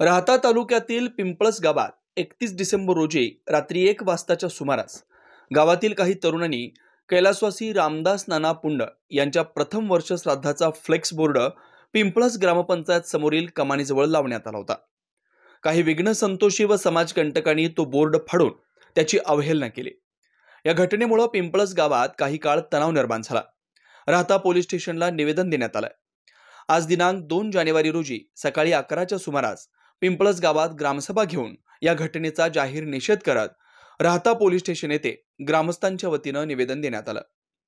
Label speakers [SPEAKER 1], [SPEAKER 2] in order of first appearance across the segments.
[SPEAKER 1] राहता तालुक्यातील पिंपळस गावात 31 डिसेंबर रोजी रात्री 1 वाजताच्या सुमारास गावातील काही तरुणांनी कैलासवासी रामदास नाना पुंड यांच्या प्रथम वर्ष श्राद्धाचा फ्लेक्स बोर्ड पिंपळस ग्रामपंचायत समोरील कमानीजवळ लावण्यात आला होता। काही विघ्न संतोषी व समाजकंटकांनी तो बोर्ड फाडून त्याची अवहेलना केली। या घटनेमुळे पिंपळस गावात काही काळ तणाव निर्माण झाला। राहता पोलीस स्टेशनला निवेदन देण्यात आलं। आज दिनांक 2 जानेवारी रोजी सकाळी 11च्या सुमारास पिंपळस गावात ग्रामसभा घेऊन या घटनेचा जाहीर निषेध करत राहता पोलीस स्टेशन येथे ग्रामस्थांच्या वतीने निवेदन देण्यात आलं।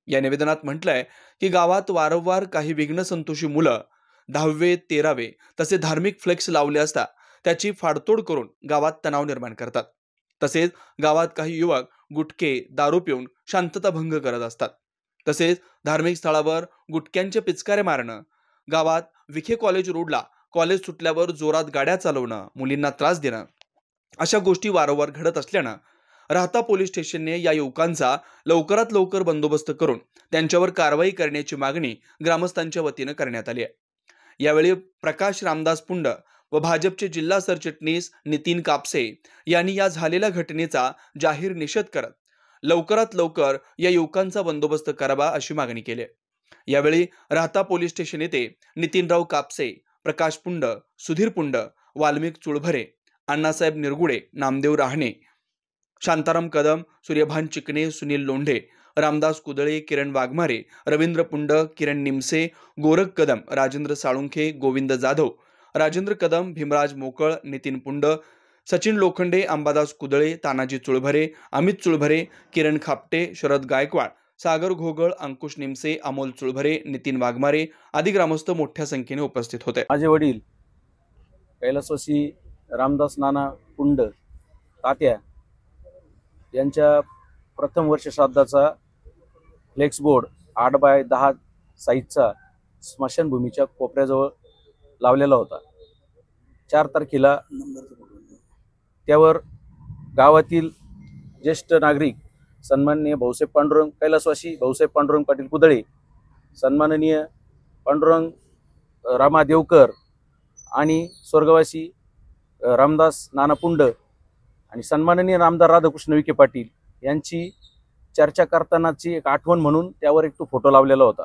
[SPEAKER 1] या निवेदनात म्हटलंय की गावात वारंवार काही विघ्न संतोषी मुलं 10वे 13वे तसे धार्मिक फ्लेक्स लावले असता त्याची फाडतोड करून गावात तणाव निर्माण करतात। तसेच गावात काही युवक गुटखे दारू पिऊन शांतता भंग करत असतात। तसेच धार्मिक स्थळावर गुटख्यांचे पिचकारे मारणं, गावात विखे कॉलेज रोडला कॉलेज सुटल्यावर जोरात गाड्या चालवणं, मुलींना त्रास देणं अशा गोष्टी वारंवार घडत असल्यानं राहता पोलीस स्टेशनने या युवकांचा लवकरात लवकर बंदोबस्त करून त्यांच्यावर कारवाई करण्याची मागणी ग्रामस्थांच्या वतीने करण्यात आली आहे। यावेळी प्रकाश रामदास पुंड व भाजपचे जिल्हा सरचिटणीस नितीन कापसे यांनी या झालेल्या घटनेचा जाहीर निषेध करत लवकरात लवकर या युवकांचा बंदोबस्त करावा अशी मागणी केली। यावेळी राहता पोलीस स्टेशन येथे नितीनराव कापसे, प्रकाश पुंड, सुधीर पुंड, वाल्मिक चुळभरे, अण्णासाहेब निरगुडे, नामदेव राहणे, शांताराम कदम, सूर्यभान चिकणे, सुनील लोंढे, रामदास कुदळे, किरण वाघमारे, रवींद्र पुंड, किरण निमसे, गोरख कदम, राजेंद्र साळुंखे, गोविंद जाधव, राजेंद्र कदम, भीमराज मोकळ, नितीन पुंड, सचिन लोखंडे, अंबादास कुदळे, तानाजी चुळभरे, अमित चुळभरे, किरण खापटे, शरद गायकवाड, सागर घोगळ, अंकुश निमसे, अमोल चुळभरे, नितीन वाघमारे आदी ग्रामस्थ मोठ्या संख्येने उपस्थित होते।
[SPEAKER 2] माझे वडील कैलासवासी रामदास नाना पुंड तात्या यांच्या प्रथम वर्ष श्राद्धाचा फ्लेक्स बोर्ड 8x10 साईजचा स्मशानभूमीच्या कोपऱ्याजवळ लावलेला होता। 4 तारखेला त्यावर गावातील ज्येष्ठ नागरिक सन्माननीय भाऊसाहेब पांडुरंग कैलासवासी भाऊसाहेब पांडुरंग पाटील कुदळे, सन्माननीय पांडुरंग रामा देवकर आणि स्वर्गवासी रामदास नाना पुंड आणि सन्माननीय नामदार राधाकृष्ण विखे पाटील यांची चर्चा करतानाची एक आठवण म्हणून त्यावर एक तो फोटो लावलेला होता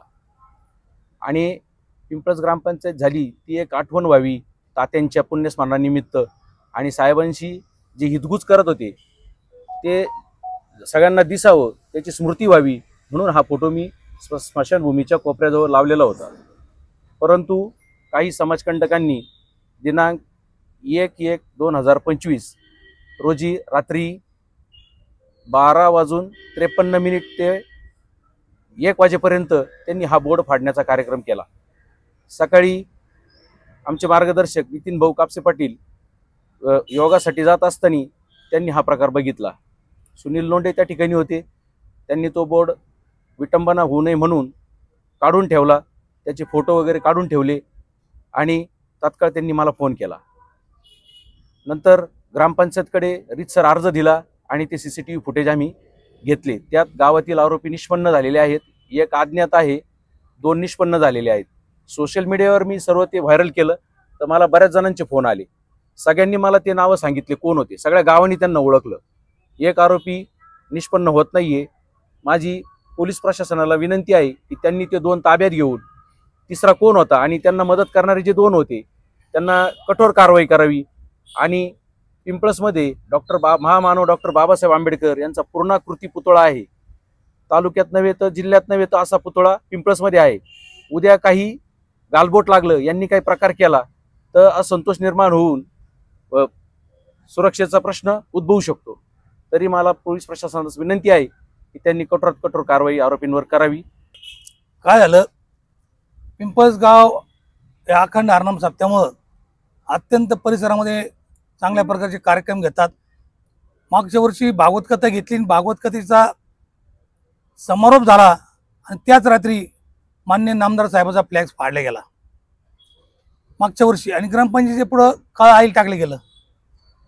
[SPEAKER 2] आणि पिंपळस ग्रामपंचायत झाली ती एक आठवण व्हावी तात्यांच्या पुण्यस्मरणानिमित्त आणि साहेबांशी जे हितगुज करत होते ते सगळ्यांना दिसावं, त्याची स्मृती व्हावी म्हणून हा फोटो मी स्मशानभूमीच्या कोपऱ्याजवळ लावलेला होता। परंतु काही समाजकंटकांनी दिनांक 1/1/2025 रोजी रात्री 12:53 ते 1 वाजेपर्यंत त्यांनी हा बोर्ड फाडण्याचा कार्यक्रम केला। सकाळी आमचे मार्गदर्शक नितीन भाऊ कापसे पाटील योगासाठी जात असताना त्यांनी हा प्रकार बघितला। सुनील लोंढे त्या ठिकाणी होते, त्यांनी तो बोर्ड विटंबना होऊ नये म्हणून काढून ठेवला, त्याचे फोटो वगैरे काढून ठेवले आणि तात्काळ त्यांनी मला फोन केला। नंतर ग्रामपंचायतकडे रीतसर अर्ज दिला आणि ते CCTV फुटेज आम्ही घेतले। त्यात गावातील आरोपी निष्पन्न झालेले आहेत, एक अज्ञात आहे, 2 निष्पन्न झालेले आहेत। सोशल मीडियावर मी सर्व ते व्हायरल केलं तर मला बऱ्याच जणांचे फोन आले, सगळ्यांनी मला ते नावं सांगितले कोण होते, सगळ्या गावांनी त्यांना ओळखलं। एक आरोपी निष्पन्न होत नाहीये, माझी पोलीस प्रशासनाला विनंती आहे की त्यांनी ते 2 ताब्यात घेऊन तिसरा कोण होता आणि त्यांना मदत करणारे जे 2 होते त्यांना कठोर कारवाई करावी आणि पिंपळसमध्ये महामानव डॉक्टर बाबासाहेब आंबेडकर यांचा पूर्णाकृती पुतळा आहे, तालुक्यात नव्हे तर जिल्ह्यात नव्हे तर असा पुतळा पिंपळसमध्ये आहे। उद्या काही गालबोट लागलं, यांनी काही प्रकार केला तर असंतोष निर्माण होऊन सुरक्षेचा प्रश्न उद्भवू शकतो। तरी मला पोलीस प्रशासनास विनंती आहे की त्यांनी कठोरात कठोर कारवाई आरोपींवर करावी।
[SPEAKER 3] काय झालं, पिंपळस गाव या अखंड हरनाम सप्त्यामुळे अत्यंत परिसरामध्ये चांगल्या प्रकारचे कार्यक्रम घेतात। मागच्या वर्षी भागवत कथा घेतली आणि भागवत कथेचा समारोप झाला आणि त्याच रात्री माननीय नामदार साहेबाचा फ्लॅक्स फाडला गेला मागच्या वर्षी आणि ग्रामपंचायतीचे पुढं काळ आईल टाकले गेलं।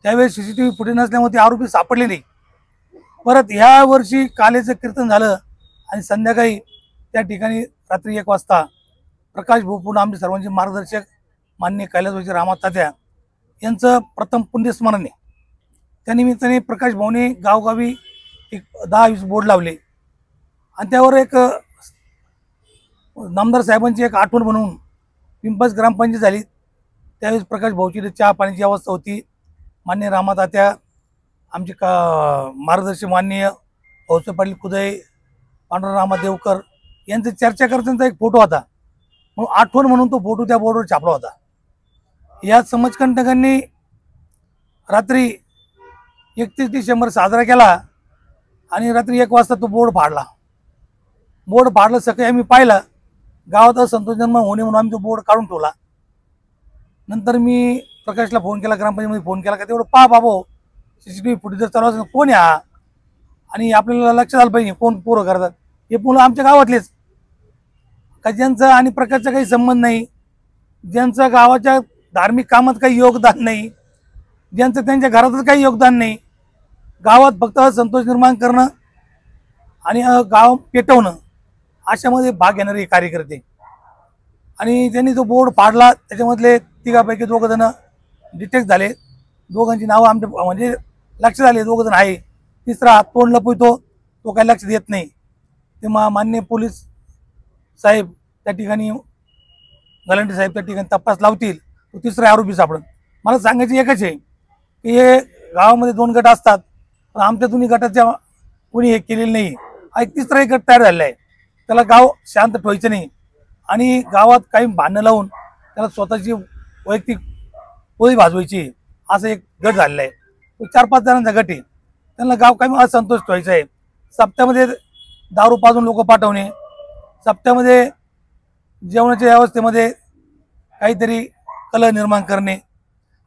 [SPEAKER 3] त्यावेळेस CCTV फुटेज नसल्यामुळे ते आरोपी सापडले नाही। परत ह्या वर्षी कालेचं कीर्तन झालं आणि संध्याकाळी त्या ठिकाणी रात्री 1 वाजता प्रकाश भाऊ पुंड आमचे सर्वांचे मार्गदर्शक माननीय कैलासवासी रामदास तात्या यांचं प्रथम पुण्यस्मरण आहे. त्यानिमित्ताने प्रकाश भाऊने गावगावी एक 10-20 बोर्ड लावले आणि त्यावर एक नामदार साहेबांची एक आठवण म्हणून पिंपळस ग्रामपंचायत झाली. त्यावेळेस प्रकाश भाऊची चहा पाण्याची अवस्था होती. मान्य रामातात्या, आमचे मार्गदर्शक माननीय भाऊसाहेब पाटील खुदे, पांडुरंग देवकर यांचं चर्चा करताना एक फोटो होता. म्हणून आठवण म्हणून तो फोटो त्या बोर्डवर छापला होता. या समाजकंटकांनी रात्री 31 डिसेंबर साजरा केला आणि रात्री 1 वाजता तो बोर्ड फाडला. सकाळी आम्ही पाहिलं, गावात असंतोष निर्माण होणे म्हणून आम्ही तो बोर्ड काढून ठेवला. नंतर मी प्रकाशला फोन केला, ग्रामपंचायतीमध्ये फोन केला का तेवढं पहा बाबो CCTV फुटेज चालू असेल, कोण आहे आणि आपल्याला लक्षात आलं पाहिजे कोण पोरं करतात. हे मुलं आमच्या गावातलेच का ज्यांचा आणि प्रकारचा काही संबंध नाही, ज्यांचं गावाच्या धार्मिक कामात काही योगदान नाही, ज्यांचं त्यांच्या घरातच काही योगदान नाही, गावात फक्त संतोष निर्माण करणं आणि गाव पेटवणं अशामध्ये भाग घेणारे कार्यकर्ते. आणि त्यांनी तो बोर्ड फाडला. त्याच्यामधले 3पैकी 2 जण डिटेक्ट झाले. 2घांची नावं आमच्या म्हणजे लक्षात आले. 2 जण आहे. 3रा तोंड लपवितो, तो काही लक्ष देत नाही. ते मान्य पोलीस साहेब त्या ठिकाणी, गलांडे साहेब त्या ठिकाणी तपास लावतील, तो 3रा आरोपी सापडेल. मला सांगायचं एकच आहे की हे गावामध्ये 2 गट असतात, पण आमच्या दोन्ही गटाच्या कोणी हे केलेलं नाही. हा एक 3रा गट तयार झालेला आहे. त्याला गाव शांत ठेवायचं नाही आणि गावात काही भांडणं लावून त्याला स्वतःची वैयक्तिक पोळी भाजवायची, असं एक गट झालेला आहे. तो 4-5 जणांचा गट आहे. त्यांना गाव काही असंतोष ठेवायचा आहे. सप्त्यामध्ये दारू पाजून लोक पाठवणे, सप्त्यामध्ये जेवणाच्या व्यवस्थेमध्ये काहीतरी कलह निर्माण करणे,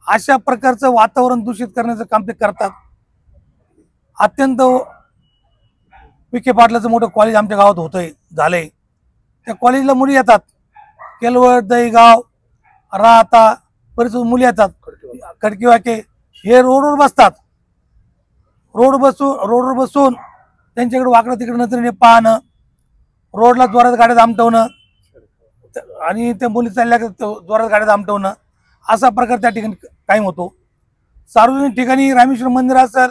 [SPEAKER 3] अशा प्रकारचं वातावरण दूषित करण्याचं काम ते करतात. अत्यंत विखे पाटलाचं मोठं कॉलेज आमच्या गावात झालंय. त्या कॉलेजला मुली येतात. केलवड, दहीगाव, राहता बरेच मुली येतात. खडकीवाके हे रोडवर बसतात. रोडवर बसून त्यांच्याकडे वाकडं तिकडे नजरेने पाहणं, रोडला जोरात गाड्या दामटवणं आणि त्या मुली चालल्या जोरात गाड्या दामटवणं, असा प्रकार त्या ठिकाणी कायम होतो. सार्वजनिक ठिकाणी रामेश्वर मंदिर असेल,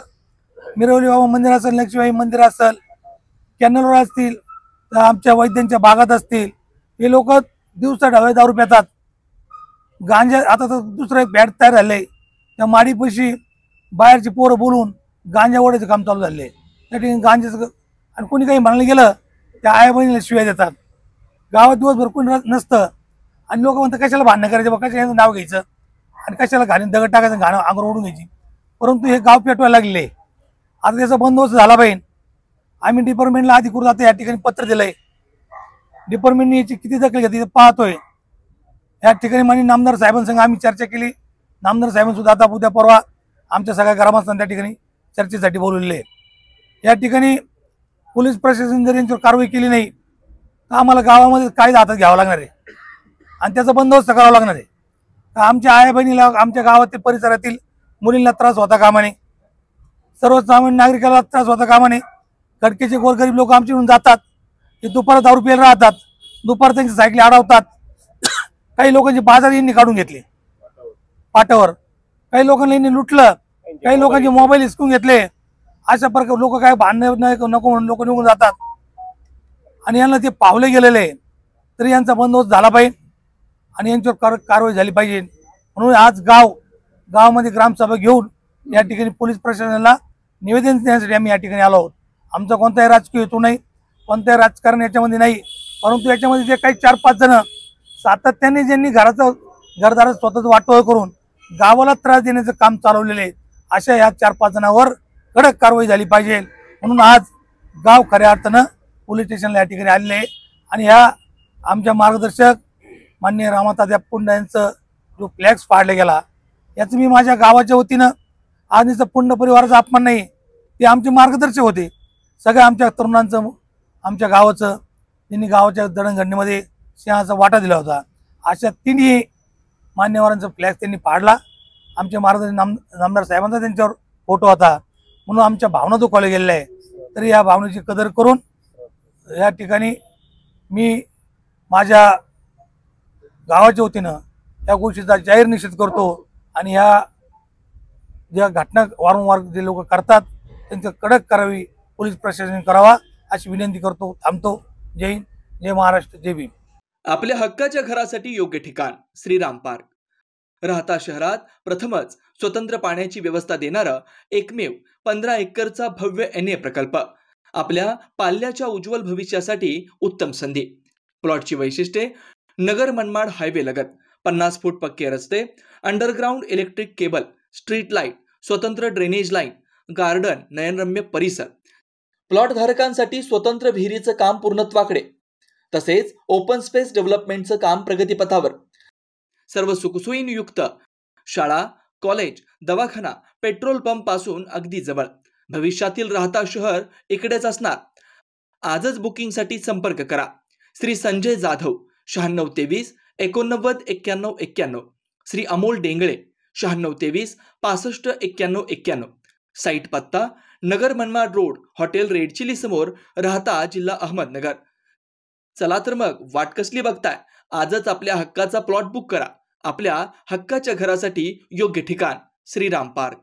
[SPEAKER 3] मिरवली बाबा मंदिर असेल, लक्ष्मीबाई मंदिर असेल, कॅनलवर असतील, आमच्या वैद्यांच्या भागात असतील, हे लोक दिवसा ढवळे दारू पितात. गांजा आता तर दुसरं एक बॅट तयार झालंय. त्या माडीपाशी बाहेरची पोरं बोलून गांजा ओढायचं काम चालू झालंय. त्या ठिकाणी गांजाचं आणि कोणी काही म्हणायला गेलं त्या आई बहिणीला शिव्या देतात. गावात दिवसभर कोणी नसतं आणि लोक म्हणतात कशाला भांडणं करायचं, बघ कशाला नाव घ्यायचं आणि कशाला घालीन दगड टाकायचं, घाणं अंगावर ओढून घ्यायची. परंतु हे गाव पेटवायला लागले. आता त्याचा बंदोबस्त झाला पाहिजे. आम्ही डिपार्टमेंटला अधिकृत आता या ठिकाणी पत्र दिलंय. डिपार्टमेंटने याची किती दखल घेतली ते पाहतोय. या ठिकाणी माननीय नामदार साहेबांसंग आम्ही चर्चा केली. नामदार साहेबांसुद्धा आता उद्या परवा आमच्या सगळ्या ग्रामस्थांना त्या ठिकाणी चर्चेसाठी बोलवलेले. या ठिकाणी पोलीस प्रशासन जर यांच्यावर कारवाई केली नाही तर आम्हाला गावामध्ये कायदा हातात घ्यावा लागणार आहे आणि त्याचा बंदोबस्त करावा लागणार आहे. आमच्या आया बहिणीला, आमच्या गावातील परिसरातील मुलींना त्रास होता कामा नये, सर्वसामान्य नागरिकाला त्रास होता कामा नये. खडकेचे गोरगरीब लोक आमच्याकडून जातात, ते दुपार दारू प्यायला राहतात, दुपार त्यांची सायकली अडवतात. काही लोकांचे बाजार यांनी काढून घेतले पाटावर, काही लोकांना यांनी लुटलं, काही लोकांचे मोबाईल हिसकून घेतले. अशा प्रकारे लोक काय भांडण नको म्हणून लोक निघून जातात आणि यांना ते पावले गेलेले. तरी यांचा बंदोबस्त झाला पाहिजे आणि यांच्यावर कारवाई झाली पाहिजे. म्हणून आज गावामध्ये ग्रामसभा घेऊन या ठिकाणी पोलीस प्रशासनाला निवेदन देण्यासाठी आम्ही या ठिकाणी आलो आहोत. आमचा कोणताही राजकीय हेतू नाही, कोणताही राजकारण याच्यामध्ये नाही. परंतु याच्यामध्ये जे काही 4-5 जण सातत्याने ज्यांनी घरदारात स्वतःच वाटोळ करून गावाला त्रास देण्याचं काम चालवलेलं आहे, अशा या 4-5 जणांवर कडक कारवाई झाली पाहिजे. म्हणून आज गाव खऱ्या अर्थानं पोलीस स्टेशनला या ठिकाणी आलेले आहे आणि ह्या आमच्या मार्गदर्शक माननीय रामातात्या पुंड यांचं जो फ्लॅक्स फाडला गेला याचं मी माझ्या गावाच्या वतीनं, आज नुसतं पुंड परिवाराचा अपमान नाही, ते आमचे मार्गदर्शक होते. सगळ्या आमच्या तरुणांचं, आमच्या गावाचं, त्यांनी गावाच्या जडणघडणीमध्ये सिंहाचा वाटा दिला होता. अशा 3ही मान्यवरांचा फ्लॅक्स त्यांनी फाडला. आमचे मार्गदर्शक नामदार साहेबांचा त्यांच्यावर फोटो होता, म्हणून आमच्या भावना दुखावल्या गेलेल्या आहे. तरी या भावनेची कदर करून या ठिकाणी मी माझ्या गावाच्या वतीनं या गोष्टीचा जाहीर निषेध करतो आणि ह्या ज्या घटना वारंवार जे लोक करतात त्यांचं कडक कारवाई पोलीस प्रशासनाने करावा अशी विनंती करतो. थांबतो. जय हिंद, जय महाराष्ट्र, जय भीम.
[SPEAKER 1] आपल्या हक्काच्या घरासाठी योग्य ठिकाण श्रीराम पार्क. राहता शहरात प्रथमच स्वतंत्र पाण्याची व्यवस्था देणारा एकमेव 15 एकरचा भव्य NA प्रकल्प. आपल्या पाल्याच्या उज्ज्वल भविष्यासाठी उत्तम संधी. प्लॉटची वैशिष्ट्ये: नगर मनमाड हायवे लगत, 50 फूट पक्के रस्ते, underground electric cable, street light, स्वतंत्र ड्रेनेज लाईन, गार्डन, नयनरम्य परिसर. प्लॉट धारकांसाठी स्वतंत्र विहिरीचं काम पूर्णत्वाकडे, तसेच ओपन स्पेस डेव्हलपमेंटचं काम प्रगतीपथावर. सर्व सुखसोयींयुक्त शाळा, कॉलेज, दवाखाना, पेट्रोल पंप पासून अगदी जवळ. भविष्यातील राहता शहर इकडेच असणार. आजच बुकिंगसाठी संपर्क करा. श्री संजय जाधव 9623 89 91 91, श्री अमोल डेंगळे 9623 65 91 91. साईट पत्ता: Nagar Manmad road, hotel Red Chilli समोर, राहता, जिल्हा अहमदनगर. चला तर मग वाट कसली बघताय? आजच आपल्या हक्काचा प्लॉट बुक करा. आपल्या हक्काच्या घरासाठी योग्य ठिकाण श्रीराम पार्क.